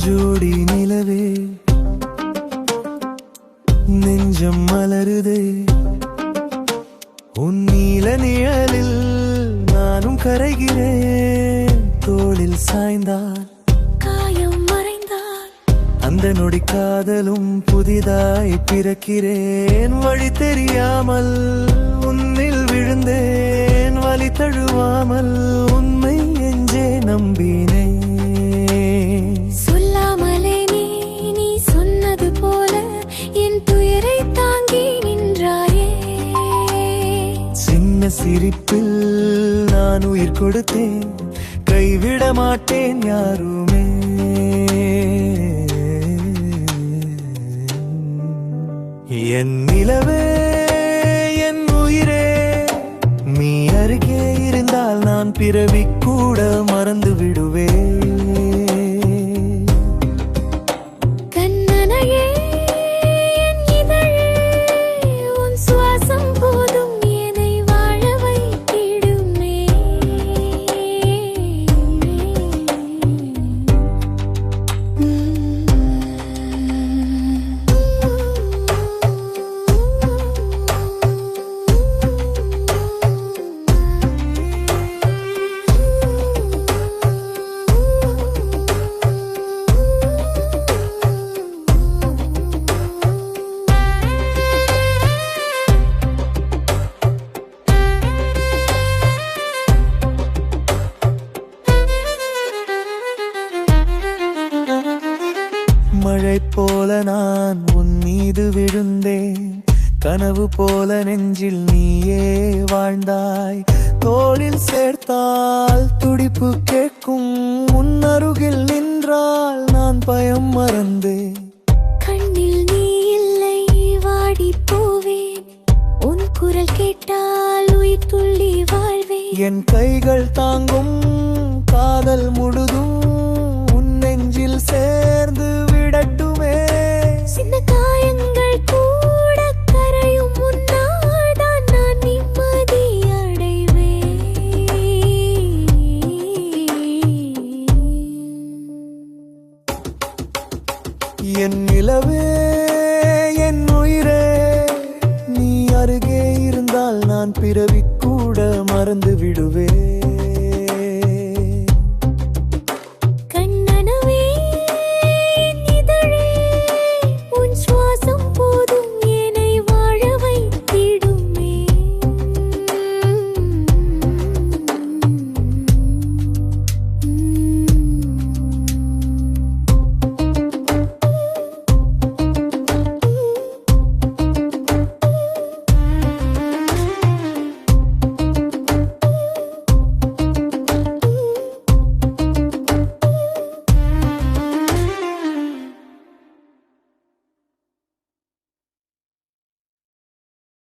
ஜோடி நிலவே நெஞ்சம் மலருதே உன் நீல நிழலில் நானும் கரைகிறேன். தோளில் சாய்ந்தால் காயம் மறைந்தால் அந்த நொடி காதலும் புதிதாய் பிறக்கிறேன். வழி தெரியாமல் உன்னில் விழுந்தேன், வலி தழுவாமல் உண்மை என்றே நம்பினேன். சொல்லாமலே நீ சொன்னது போல என் துயரை தாங்கி நின்றாயே. சின்ன சிரிப்பில் நான் உயிர் கொடுத்தேன், கைவிட மாட்டேன் யாருமே. என் நிலவே என் உயிரே, நீ அருகே இருந்தால் நான் பிறவி கூட மறந்து விடுவேன். கண்ணனையே என் இதழே, உன் சுவாசம் போதும் என்னை வாழ வைத்திடுமே. மழை போல நான் உன் மீது விழுந்தேன், கனவு போல நெஞ்சில் நீயே வாழ்ந்தாய். தோளில் சேர்த்தால் துடிப்பு கேட்கும், உன் அருகில் நின்றால் நான் பயம் மறந்தேன். கண்ணில் நீ இல்லை வாடி போவேன், உன் குரல் கேட்டால் உயிர் துள்ளி வாழ்வேன். என் கைகள் தாங்கும் காதல் முழுதும் உன் நெஞ்சில் சேர்ந்து விடட்டுமே. சின்ன காயங்கள் கூட கரையும் முன்னால் தான் நான் நிம்மதி அடைவேன். என் நிலவே என் உயிரே, நீ அருகே இருந்தால் நான் பிறவி கூட மறந்து விடுவேன்.